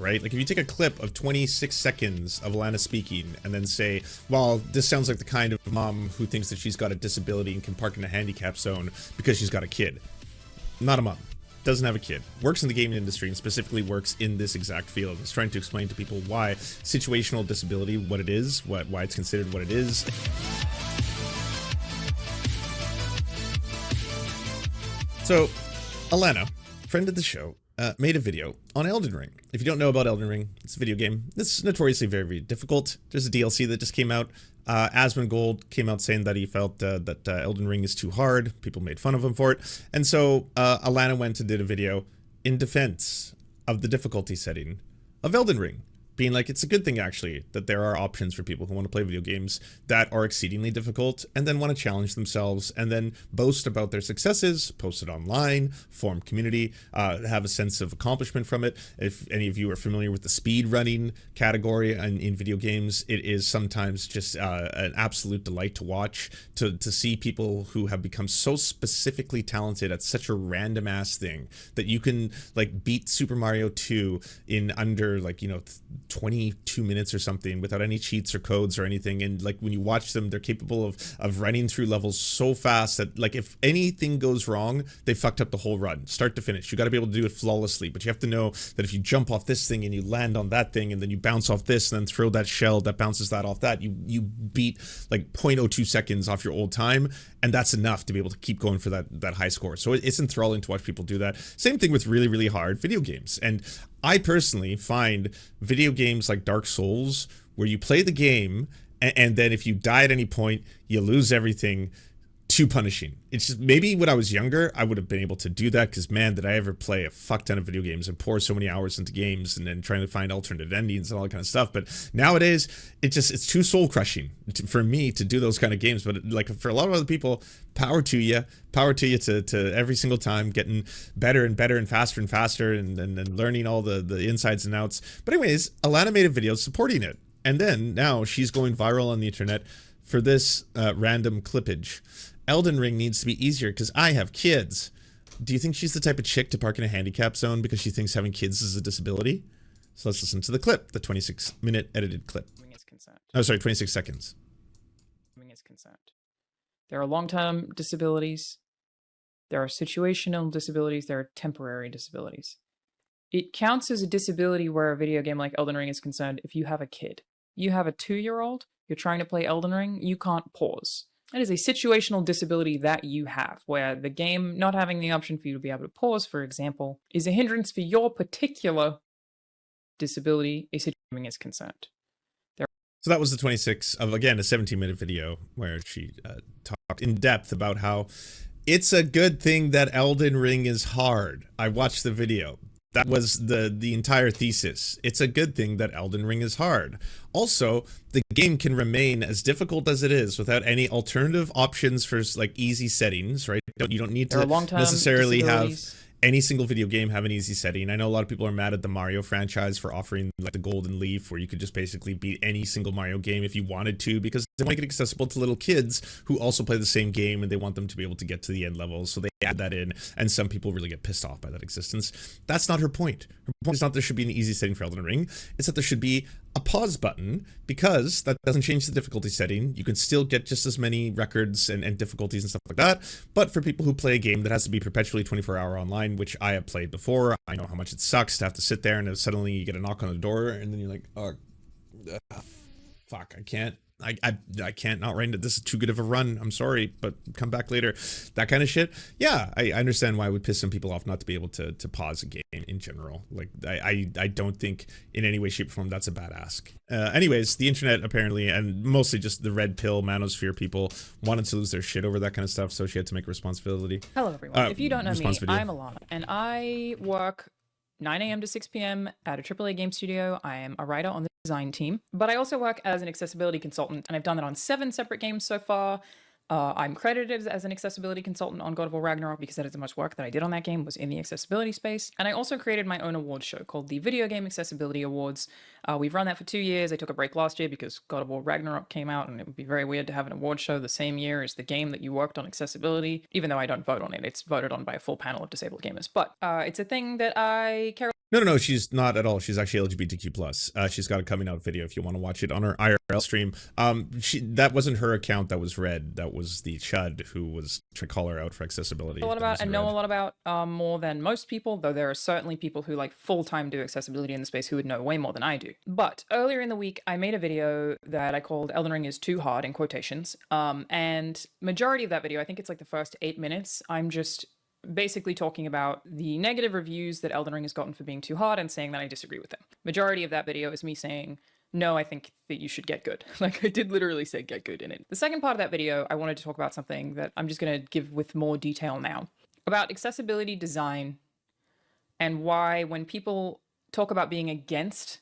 right? Like if you take a clip of 26 seconds of Alanah speaking and then say, well, this sounds like the kind of mom who thinks that she's got a disability and can park in a handicap zone because she's got a kid. Not a mom. Doesn't have a kid. Works in the gaming industry and specifically works in this exact field. Is trying to explain to people why situational disability, what it is, why it's considered what it is. So, Alanah, friend of the show, made a video on Elden Ring. If you don't know about Elden Ring, it's a video game. It's notoriously very, very difficult. There's a DLC that just came out. Asmongold came out saying that he felt that Elden Ring is too hard. People made fun of him for it. And so Alanah went and did a video in defense of the difficulty setting of Elden Ring. Being like, it's a good thing, actually, that there are options for people who want to play video games that are exceedingly difficult and then want to challenge themselves and then boast about their successes, post it online, form community, have a sense of accomplishment from it. If any of you are familiar with the speed running category in video games, it is sometimes just an absolute delight to watch, to see people who have become so specifically talented at such a random ass thing that you can like beat Super Mario 2 in under 22 minutes or something without any cheats or codes or anything. And like when you watch them, they're capable of running through levels so fast that like if anything goes wrong, they fucked up the whole run, start to finish. You got to be able to do it flawlessly, but you have to know that if you jump off this thing and you land on that thing and then you bounce off this and then throw that shell that bounces that off that, you beat like 0.02 seconds off your old time, and that's enough to be able to keep going for that high score. So it's enthralling to watch people do that. Same thing with really, really hard video games. And I personally find video games like Dark Souls, where you play the game and then if you die at any point, you lose everything, too punishing. It's just, maybe when I was younger, I would have been able to do that because, man, did I ever play a fuck ton of video games and pour so many hours into games and then trying to find alternate endings and all that kind of stuff. But nowadays, it's too soul crushing for me to do those kind of games. But like for a lot of other people, power to you to every single time getting better and better and faster and learning all the insides and outs. But anyways, Alanah made a video supporting it. And then now she's going viral on the internet for this random clippage. Elden Ring needs to be easier because I have kids. Do you think she's the type of chick to park in a handicap zone because she thinks having kids is a disability? So let's listen to the clip, the 26-minute edited clip. Oh, sorry, 26 seconds. Consent. There are long-term disabilities. There are situational disabilities. There are temporary disabilities. It counts as a disability where a video game like Elden Ring is concerned if you have a kid. You have a 2-year-old, you're trying to play Elden Ring, you can't pause. That is a situational disability that you have, where the game not having the option for you to be able to pause, for example, is a hindrance for your particular disability a situation is concerned. So that was the 26 of, again, a 17-minute video where she talked in depth about how it's a good thing that Elden Ring is hard. I watched the video. That was the entire thesis. It's a good thing that Elden Ring is hard. Also, the game can remain as difficult as it is without any alternative options for like easy settings, right? You don't need to necessarily have any single video game have an easy setting. I know a lot of people are mad at the Mario franchise for offering like the Golden Leaf, where you could just basically beat any single Mario game if you wanted to, because they make it accessible to little kids who also play the same game and they want them to be able to get to the end levels. So they add that in, and some people really get pissed off by that existence. That's not her point. Her point is not there should be an easy setting for Elden Ring. It's that there should be a pause button, because that doesn't change the difficulty setting. You can still get just as many records and difficulties and stuff like that. But for people who play a game that has to be perpetually 24-hour online, which I have played before, I know how much it sucks to have to sit there and then suddenly you get a knock on the door and then you're like, oh, fuck, I can't not right now. This is too good of a run. I'm sorry, but come back later. That kind of shit. Yeah, I understand why it would piss some people off not to be able to pause a game in general. Like, I don't think in any way, shape, or form that's a bad ask. Anyways, the internet apparently, and mostly just the red pill manosphere people, wanted to lose their shit over that kind of stuff, so she had to make a responsibility. Hello, everyone. If you don't know me, I'm Alanah, and I work 9 a.m. to 6 p.m. at a AAA game studio. I am a writer on the design team, but I also work as an accessibility consultant, and I've done that on 7 separate games so far. I'm credited as an accessibility consultant on God of War Ragnarok because that is the most work that I did on that game was in the accessibility space. And I also created my own award show called the Video Game Accessibility Awards. We've run that for 2 years. I took a break last year because God of War Ragnarok came out, and it would be very weird to have an award show the same year as the game that you worked on accessibility, even though I don't vote on it. It's voted on by a full panel of disabled gamers. But it's a thing that I care. No, she's not at all. She's actually LGBTQ+. She's got a coming out video if you want to watch it on her IRL stream. That wasn't her account that was read. That was the chud who was trying to call her out for accessibility. A lot about and know a lot about more than most people, though there are certainly people who like full-time do accessibility in the space who would know way more than I do. But earlier in the week, I made a video that I called Elden Ring is too hard in quotations. And majority of that video, I think it's like the first 8 minutes, I'm just basically talking about the negative reviews that Elden Ring has gotten for being too hard and saying that I disagree with them. Majority of that video is me saying, no, I think that you should get good. Like I did literally say get good in it. The second part of that video, I wanted to talk about something that I'm just going to give with more detail now about accessibility design and why when people talk about being against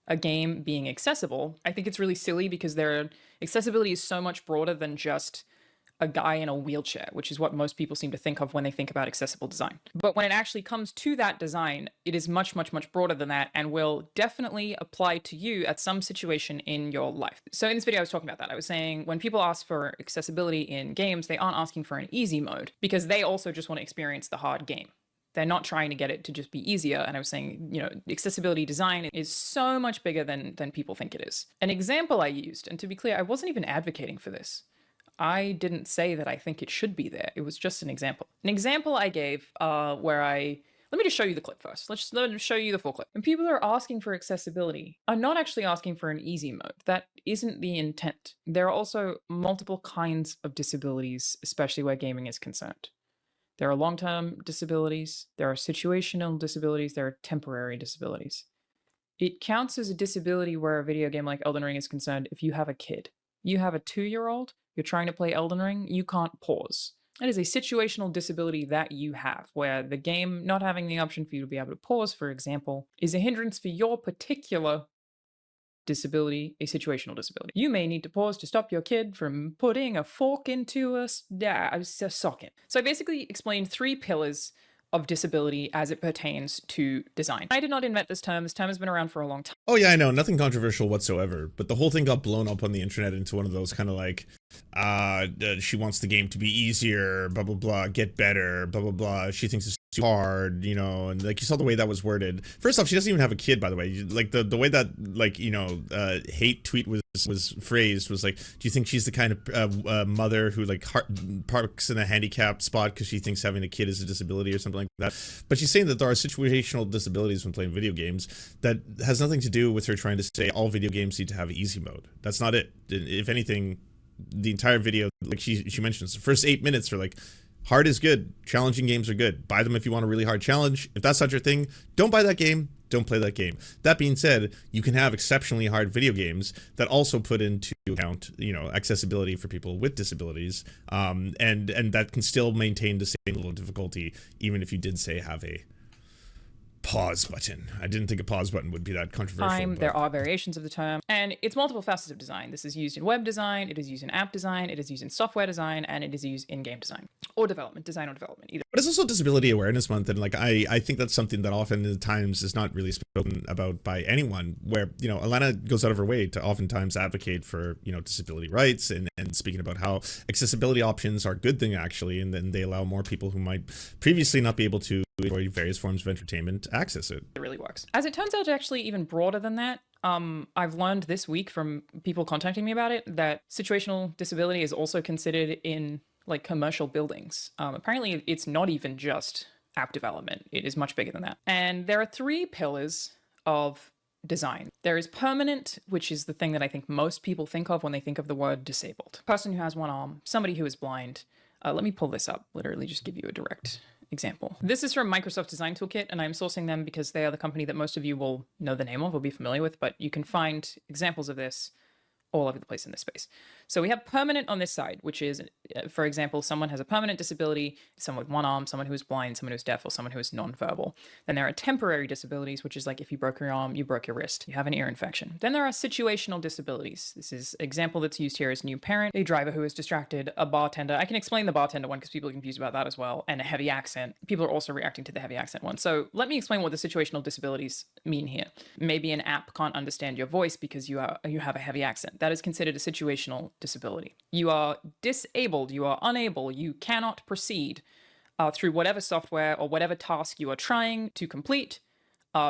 a game being accessible, I think it's really silly because accessibility is so much broader than just a guy in a wheelchair, which is what most people seem to think of when they think about accessible design. But when it actually comes to that design, it is much, much, much broader than that and will definitely apply to you at some situation in your life. So in this video, I was talking about that. I was saying when people ask for accessibility in games, they aren't asking for an easy mode because they also just want to experience the hard game. They're not trying to get it to just be easier. And I was saying, you know, accessibility design is so much bigger than people think it is. An example I used, and to be clear, I wasn't even advocating for this. I didn't say that I think it should be there. It was just an example. An example I gave let me just show you the clip first. Let me show you the full clip. When people are asking for accessibility, I'm not actually asking for an easy mode. That isn't the intent. There are also multiple kinds of disabilities, especially where gaming is concerned. There are long-term disabilities, there are situational disabilities, there are temporary disabilities. It counts as a disability where a video game like Elden Ring is concerned if you have a kid. You have a 2-year-old, you're trying to play Elden Ring, you can't pause. It is a situational disability that you have, where the game not having the option for you to be able to pause, for example, is a hindrance for your particular disability, a situational disability. You may need to pause to stop your kid from putting a fork into a socket. So I basically explained 3 pillars of disability as it pertains to design. I did not invent this term. This term has been around for a long time. Oh yeah, I know, nothing controversial whatsoever, but the whole thing got blown up on the internet into one of those kind of like, she wants the game to be easier, blah, blah, blah, get better, blah, blah, blah. She thinks it's too hard, you know, and like you saw the way that was worded. First off, she doesn't even have a kid, by the way. Like the way that, like, you know, hate tweet was phrased was like, do you think she's the kind of mother who like parks in a handicap spot because she thinks having a kid is a disability or something like that? But she's saying that there are situational disabilities when playing video games that has nothing to do with her trying to say all video games need to have easy mode. That's not it. If anything, the entire video, like she mentions, the first 8 minutes are like, hard is good, challenging games are good, buy them if you want a really hard challenge. If that's not your thing, don't buy that game, don't play that game. That being said, you can have exceptionally hard video games that also put into account, you know, accessibility for people with disabilities, and that can still maintain the same level of difficulty, even if you did say have a pause button. I didn't think a pause button would be that controversial. There are variations of the term, and it's multiple facets of design. This is used in web design, it is used in app design, it is used in software design, and it is used in game design or development, design or development, either. But it's also Disability Awareness Month, and like I think that's something that often at times is not really spoken about by anyone, where, you know, Alanah goes out of her way to oftentimes advocate for, you know, disability rights and speaking about how accessibility options are a good thing actually, and then they allow more people who might previously not be able to enjoy various forms of entertainment access it. It really works. As it turns out, actually even broader than that. I've learned this week from people contacting me about it that situational disability is also considered in like commercial buildings. Apparently it's not even just app development. It is much bigger than that. And there are 3 pillars of design. There is permanent, which is the thing that I think most people think of when they think of the word disabled. Person who has one arm, somebody who is blind. Let me pull this up, literally just give you a direct example. This is from Microsoft Design Toolkit, and I'm sourcing them because they are the company that most of you will know the name of or be familiar with, but you can find examples of this all over the place in this space. So we have permanent on this side, which is, for example, someone has a permanent disability, someone with one arm, someone who is blind, someone who's deaf, or someone who is nonverbal. Then there are temporary disabilities, which is like if you broke your arm, you broke your wrist, you have an ear infection. Then there are situational disabilities. This is example that's used here as new parent, a driver who is distracted, a bartender. I can explain the bartender one because people are confused about that as well, and a heavy accent. People are also reacting to the heavy accent one. So let me explain what the situational disabilities mean here. Maybe an app can't understand your voice because you have a heavy accent. That is considered a situational disability. You are disabled, you are unable, you cannot proceed through whatever software or whatever task you are trying to complete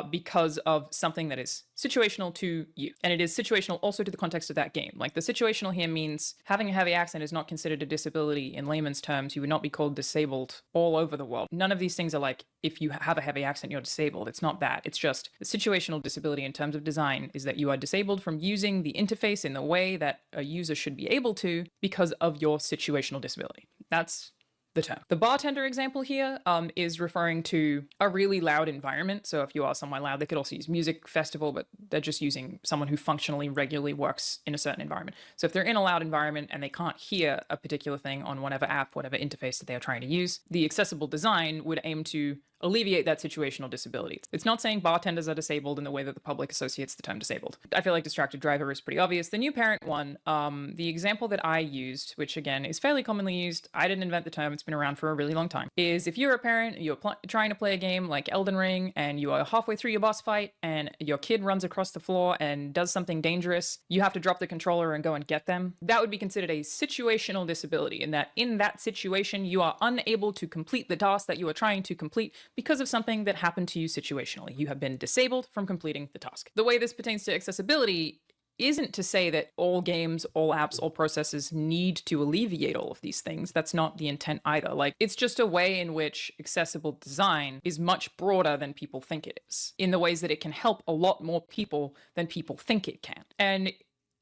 because of something that is situational to you. And it is situational also to the context of that game. Like the situational here means having a heavy accent is not considered a disability in layman's terms. You would not be called disabled all over the world. None of these things are like, if you have a heavy accent, you're disabled. It's not that. It's just the situational disability in terms of design is that you are disabled from using the interface in the way that a user should be able to because of your situational disability. That's the term. The bartender example here is referring to a really loud environment. So if you are somewhere loud, they could also use music festival, but they're just using someone who functionally regularly works in a certain environment. So if they're in a loud environment and they can't hear a particular thing on whatever app, whatever interface that they are trying to use, the accessible design would aim to alleviate that situational disability. It's not saying bartenders are disabled in the way that the public associates the term disabled. I feel like distracted driver is pretty obvious. The new parent one, the example that I used, which again is fairly commonly used, I didn't invent the term, it's been around for a really long time, is if you're a parent, you're trying to play a game like Elden Ring and you are halfway through your boss fight and your kid runs across the floor and does something dangerous, you have to drop the controller and go and get them. That would be considered a situational disability in that situation you are unable to complete the task that you are trying to complete because of something that happened to you situationally. You have been disabled from completing the task. The way this pertains to accessibility isn't to say that all games, all apps, all processes need to alleviate all of these things. That's not the intent either. Like, it's just a way in which accessible design is much broader than people think it is, in the ways that it can help a lot more people than people think it can. And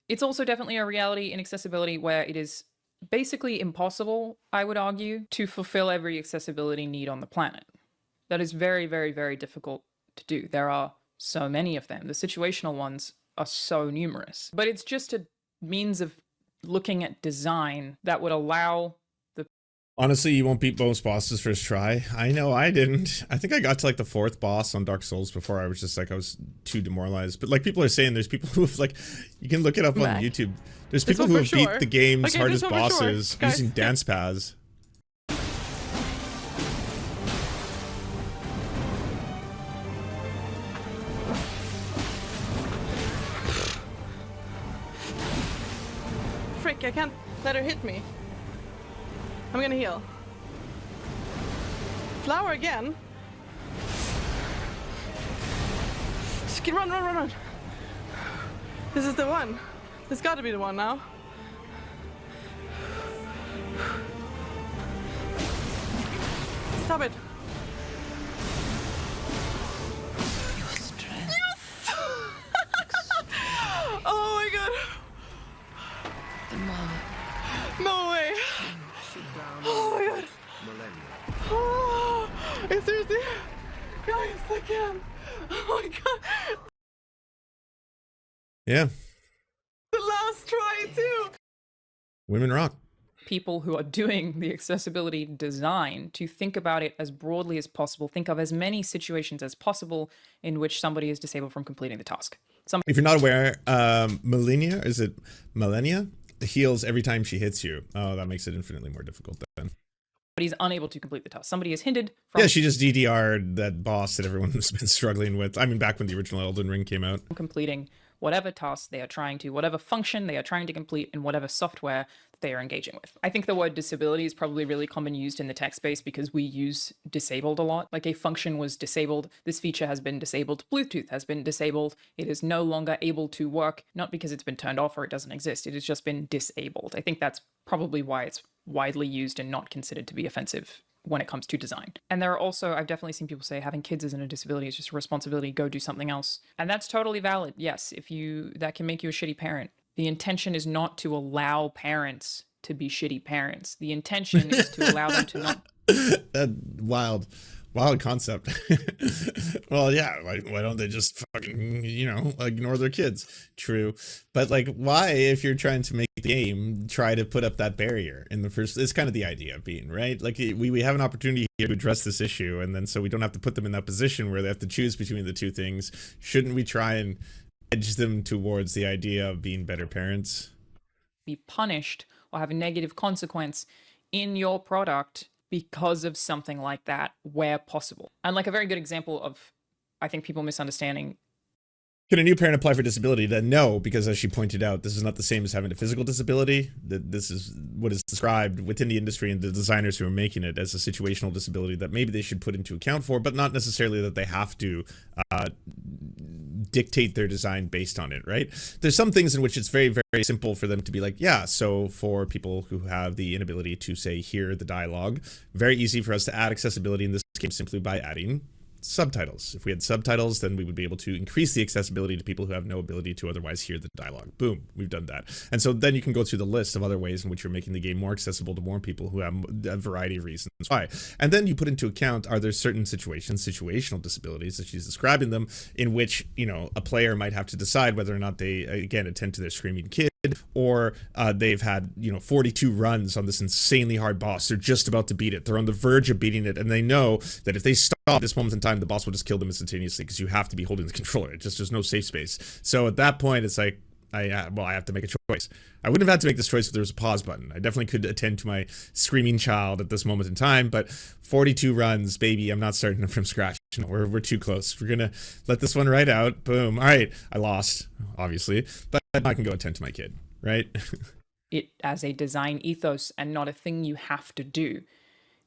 it's also definitely a reality in accessibility where it is basically impossible, I would argue, to fulfill every accessibility need on the planet. That is very, very, very difficult to do. There are so many of them. The situational ones are so numerous. But it's just a means of looking at design that would allow the... Honestly, you won't beat most bosses first try. I know I didn't. I think I got to like the 4th boss on Dark Souls before I was just like, I was too demoralized. But like people are saying, there's people who have like, you can look it up on YouTube. There's people who have beat the game's hardest bosses using dance paths. I can't let her hit me. I'm gonna heal. Flower again. Run, run, run, run. This is the one. This gotta be the one now. Stop it. Your strength. Yes! Oh my god. No way! Oh my god! Oh, seriously? Guys, I can! Oh my god! Yeah. The last try too! Women rock. People who are doing the accessibility design to think about it as broadly as possible, think of as many situations as possible in which somebody is disabled from completing the task. If you're not aware, Millennia heals every time she hits you. Oh, that makes it infinitely more difficult then. Somebody's unable to complete the task. Somebody is hindered from... Yeah, she just DDR'd that boss that everyone's been struggling with. I mean, back when the original Elden Ring came out. Completing whatever task they are trying to, whatever function they are trying to complete in whatever software they are engaging with. I think the word disability is probably really common used in the tech space because we use disabled a lot. Like a function was disabled. This feature has been disabled. Bluetooth has been disabled. It is no longer able to work, not because it's been turned off or it doesn't exist. It has just been disabled. I think that's probably why it's widely used and not considered to be offensive when it comes to design. And there are also, I've definitely seen people say having kids isn't a disability, it's just a responsibility, go do something else. And that's totally valid. Yes, that can make you a shitty parent. The intention is not to allow parents to be shitty parents. The intention is to allow them to not... That wild. Wild concept. Well, yeah, like, why don't they just fucking, ignore their kids? True. But, like, why, if you're trying to make the game, try to put up that barrier in the first, it's kind of the idea of being, right? Like, we have an opportunity here to address this issue, and then so we don't have to put them in that position where they have to choose between the two things. Shouldn't we try and edge them towards the idea of being better parents? Be punished or have a negative consequence in your product because of something like that where possible. And like a very good example of, I think, people misunderstanding. Can a new parent apply for disability? Then no, because as she pointed out, this is not the same as having a physical disability. This is what is described within the industry and the designers who are making it as a situational disability that maybe they should put into account for, but not necessarily that they have to dictate their design based on it, right? There's some things in which it's very, very simple for them to be like, yeah, so for people who have the inability to, say, hear the dialogue, very easy for us to add accessibility in this game simply by adding subtitles. If we had subtitles, then we would be able to increase the accessibility to people who have no ability to otherwise hear the dialogue. Boom, we've done that. And so then you can go through the list of other ways in which you're making the game more accessible to more people who have a variety of reasons why. And then you put into account, are there certain situations, situational disabilities, as she's describing them, in which, a player might have to decide whether or not they, again, attend to their screaming kid, or they've had 42 runs on this insanely hard boss. They're just about to beat it. They're on the verge of beating it, and they know that if they stop at this moment in time, the boss will just kill them instantaneously because you have to be holding the controller. There's no safe space. So at that point, it's like, I have to make a choice. I wouldn't have had to make this choice if there was a pause button. I definitely could attend to my screaming child at this moment in time, but 42 runs, baby, I'm not starting from scratch. No, we're too close. We're gonna let this one ride out. Boom. All right, I lost, obviously, but I can go attend to my kid, right? It as a design ethos and not a thing you have to do.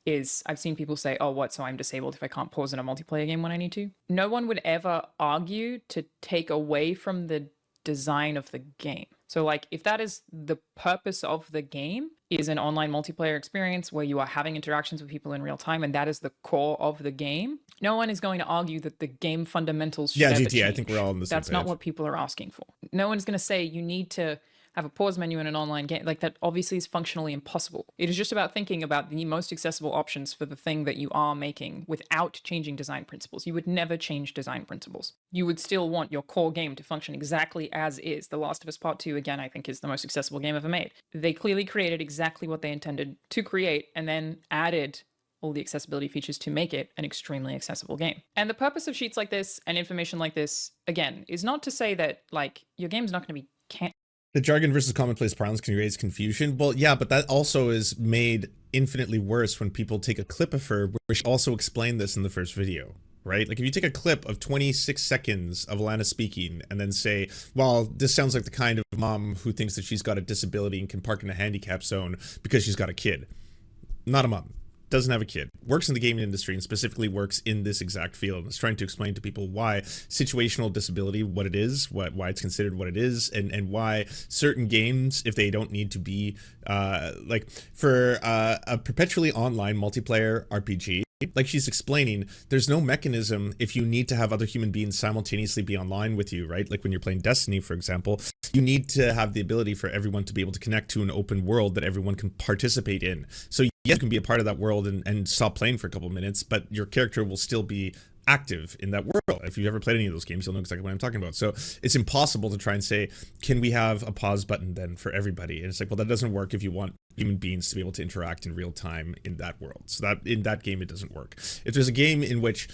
I've seen people say, oh, what, so I'm disabled if I can't pause in a multiplayer game when I need to? No one would ever argue to take away from the design of the game. So like, if that is the purpose of the game, is an online multiplayer experience where you are having interactions with people in real time, and that is the core of the game, no one is going to argue that the game fundamentals should ever GTA, change. I think we're all in the same That's not page. what people are asking for. No one's going to say you need to have a pause menu in an online game. Like, that obviously is functionally impossible. It is just about thinking about the most accessible options for the thing that you are making without changing design principles. You would never change design principles. You would still want your core game to function exactly as is. The Last of Us Part 2, again, I think is the most accessible game ever made. They clearly created exactly what they intended to create and then added all the accessibility features to make it an extremely accessible game. And the purpose of sheets like this and information like this, again, is not to say that, like, your game's not going to be The jargon versus commonplace parlance can raise confusion. Well, yeah, but that also is made infinitely worse when people take a clip of her where she also explained this in the first video, right? Like, if you take a clip of 26 seconds of Alanah speaking and then say, well, this sounds like the kind of mom who thinks that she's got a disability and can park in a handicap zone because she's got a kid. Not a mom. Doesn't have a kid, works in the gaming industry, and specifically works in this exact field, and is trying to explain to people why situational disability, what it is, why it's considered what it is, and why certain games, if they don't need to be like for a perpetually online multiplayer RPG, like she's explaining, there's no mechanism if you need to have other human beings simultaneously be online with you, right? Like when you're playing Destiny, for example, you need to have the ability for everyone to be able to connect to an open world that everyone can participate in. So you can be a part of that world and stop playing for a couple of minutes, but your character will still be active in that world. If you've ever played any of those games, you'll know exactly what I'm talking about. So it's impossible to try and say, can we have a pause button then for everybody? And it's like, well, that doesn't work if you want human beings to be able to interact in real time in that world. So that in that game, it doesn't work. If there's a game in which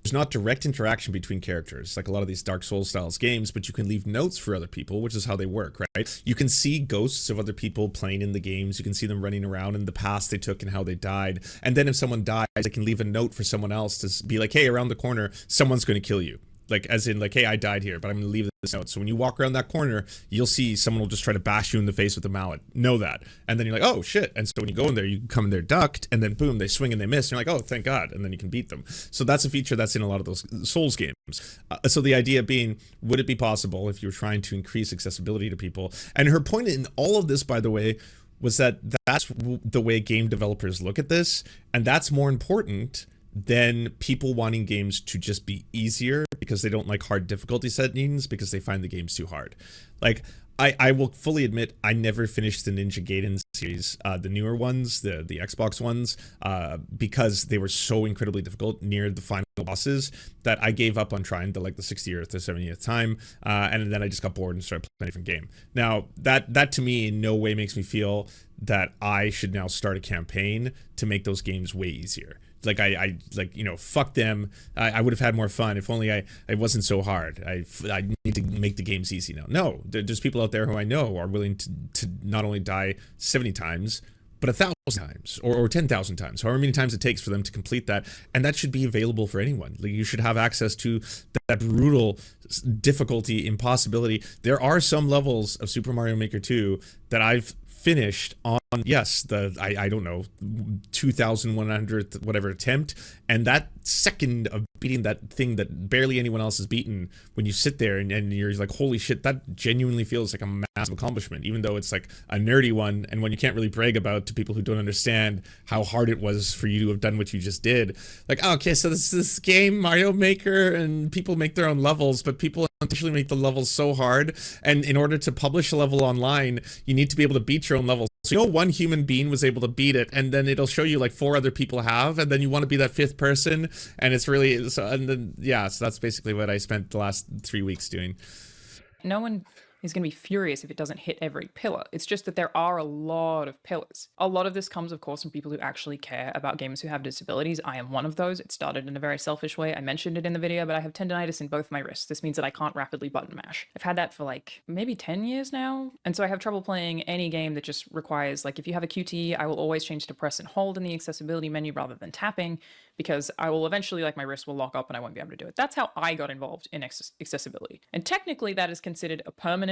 there's not direct interaction between characters, like a lot of these Dark Souls styles games, but you can leave notes for other people, which is how they work, right? You can see ghosts of other people playing in the games. You can see them running around in the paths they took and how they died. And then if someone dies, they can leave a note for someone else to be like, hey, around the corner, someone's going to kill you. Like, as in, like, hey, I died here, but I'm going to leave this note. So when you walk around that corner, you'll see someone will just try to bash you in the face with a mallet. Know that. And then you're like, oh, shit. And so when you go in there, you come in there ducked, and then boom, they swing and they miss. And you're like, oh, thank God. And then you can beat them. So that's a feature that's in a lot of those Souls games. So the idea being, would it be possible if you were trying to increase accessibility to people? And her point in all of this, by the way, was that that's the way game developers look at this. And that's more important than people wanting games to just be easier because they don't like hard difficulty settings because they find the games too hard. Like, I will fully admit I never finished the Ninja Gaiden series, the newer ones, the Xbox ones, because they were so incredibly difficult near the final bosses that I gave up on trying the 60th or 70th time, and then I just got bored and started playing a different game. Now, that to me in no way makes me feel that I should now start a campaign to make those games way easier. Like I fuck them. I would have had more fun if only I wasn't so hard. I need to make the games easy now. No, there's people out there who I know are willing to not only die 70 times, but 1,000 times or 10,000 times, however many times it takes for them to complete that. And that should be available for anyone. Like, you should have access to that brutal difficulty, impossibility. There are some levels of Super Mario Maker 2 that I've finished on, yes, I don't know, 2,100th whatever attempt, and that second of beating that thing that barely anyone else has beaten, when you sit there and you're like, holy shit, that genuinely feels like a massive accomplishment, even though it's like a nerdy one, and when you can't really brag about to people who don't understand how hard it was for you to have done what you just did. Like, oh, okay, so this game, Mario Maker, and people make their own levels, but people intentionally make the levels so hard, and in order to publish a level online, you need to be able to beat your own levels. So one human being was able to beat it, and then it'll show you like 4 other people have, and then you want to be that 5th person, and it's really so. And then so that's basically what I spent the last 3 weeks doing. No one is going to be furious if it doesn't hit every pillar. It's just that there are a lot of pillars. A lot of this comes, of course, from people who actually care about gamers who have disabilities. I am one of those. It started in a very selfish way. I mentioned it in the video, but I have tendonitis in both my wrists. This means that I can't rapidly button mash. I've had that for like maybe 10 years now. And so I have trouble playing any game that just requires, like, if you have a QT, I will always change to press and hold in the accessibility menu rather than tapping, because I will eventually, like, my wrist will lock up and I won't be able to do it. That's how I got involved in accessibility. And technically that is considered a permanent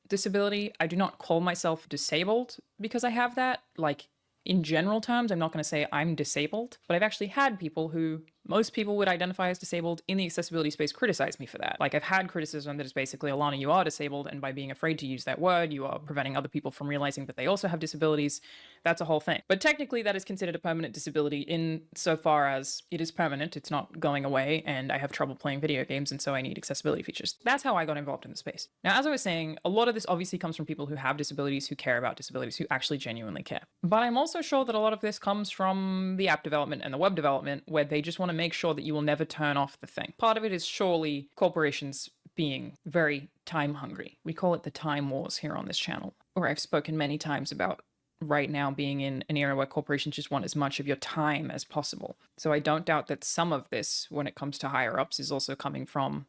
disability. I do not call myself disabled because I have that. Like, in general terms, I'm not going to say I'm disabled, but I've actually had people who most people would identify as disabled in the accessibility space criticize me for that. Like, I've had criticism that is basically, Alanah, you are disabled, and by being afraid to use that word, you are preventing other people from realizing that they also have disabilities. That's a whole thing. But technically, that is considered a permanent disability in so far as it is permanent. It's not going away, and I have trouble playing video games, and so I need accessibility features. That's how I got involved in the space. Now, as I was saying, a lot of this obviously comes from people who have disabilities, who care about disabilities, who actually genuinely care. But I'm also sure that a lot of this comes from the app development and the web development, where they just want to make sure that you will never turn off the thing. Part of it is surely corporations being very time hungry. We call it the time wars here on this channel, where I've spoken many times about right now being in an era where corporations just want as much of your time as possible. So I don't doubt that some of this, when it comes to higher ups, is also coming from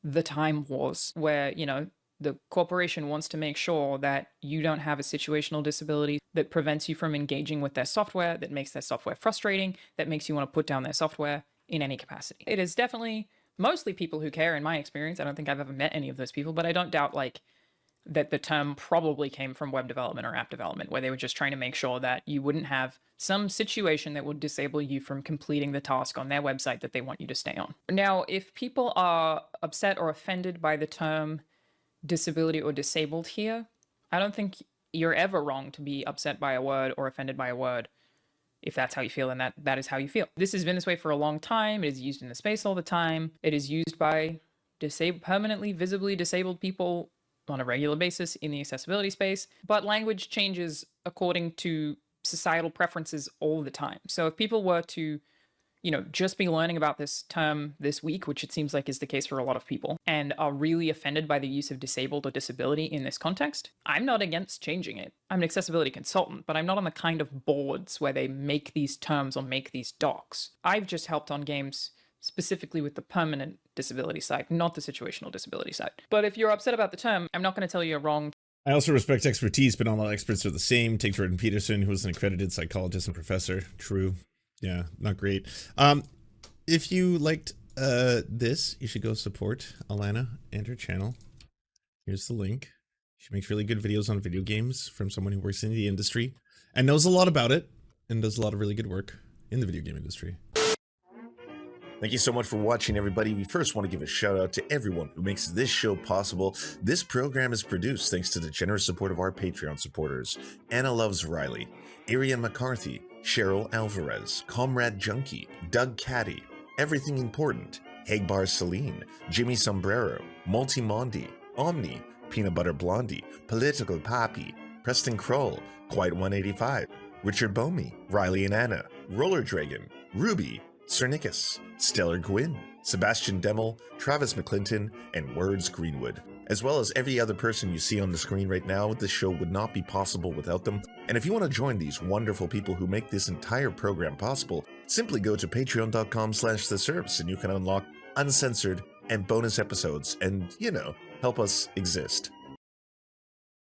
the time wars, where, you know, the corporation wants to make sure that you don't have a situational disability that prevents you from engaging with their software, that makes their software frustrating, that makes you want to put down their software in any capacity. It is definitely mostly people who care, in my experience. I don't think I've ever met any of those people, but I don't doubt, like, that the term probably came from web development or app development, where they were just trying to make sure that you wouldn't have some situation that would disable you from completing the task on their website that they want you to stay on. Now, if people are upset or offended by the term disability or disabled here, I don't think you're ever wrong to be upset by a word or offended by a word. If that's how you feel, and that is how you feel. This has been this way for a long time. It is used in the space all the time. It is used by permanently, visibly disabled people on a regular basis in the accessibility space. But language changes according to societal preferences all the time. So if people were to, you know, just be learning about this term this week, which it seems like is the case for a lot of people, and are really offended by the use of disabled or disability in this context, I'm not against changing it. I'm an accessibility consultant, but I'm not on the kind of boards where they make these terms or make these docs. I've just helped on games specifically with the permanent disability side, not the situational disability side. But if you're upset about the term, I'm not going to tell you you're wrong. I also respect expertise, but not all experts are the same. Take Jordan Peterson, who was an accredited psychologist and professor. True. Yeah, not great. If you liked this, you should go support Alanah and her channel. Here's the link. She makes really good videos on video games from someone who works in the industry and knows a lot about it and does a lot of really good work in the video game industry. Thank you so much for watching, everybody. We first want to give a shout out to everyone who makes this show possible. This program is produced thanks to the generous support of our Patreon supporters: Anna Loves Riley, Arian McCarthy, Cheryl Alvarez, Comrade Junkie, Doug Caddy, Everything Important, Hagbar Celine, Jimmy Sombrero, Multimondi, Omni, Peanut Butter Blondie, Political Poppy, Preston Kroll, Quiet 185, Richard Bomey, Riley and Anna, Roller Dragon, Ruby, Cernicus, Stellar Gwyn, Sebastian Demmel, Travis McClinton, and Words Greenwood, as well as every other person you see on the screen right now. This show would not be possible without them. And if you want to join these wonderful people who make this entire program possible, simply go to patreon.com/the Serfs and you can unlock uncensored and bonus episodes and, help us exist.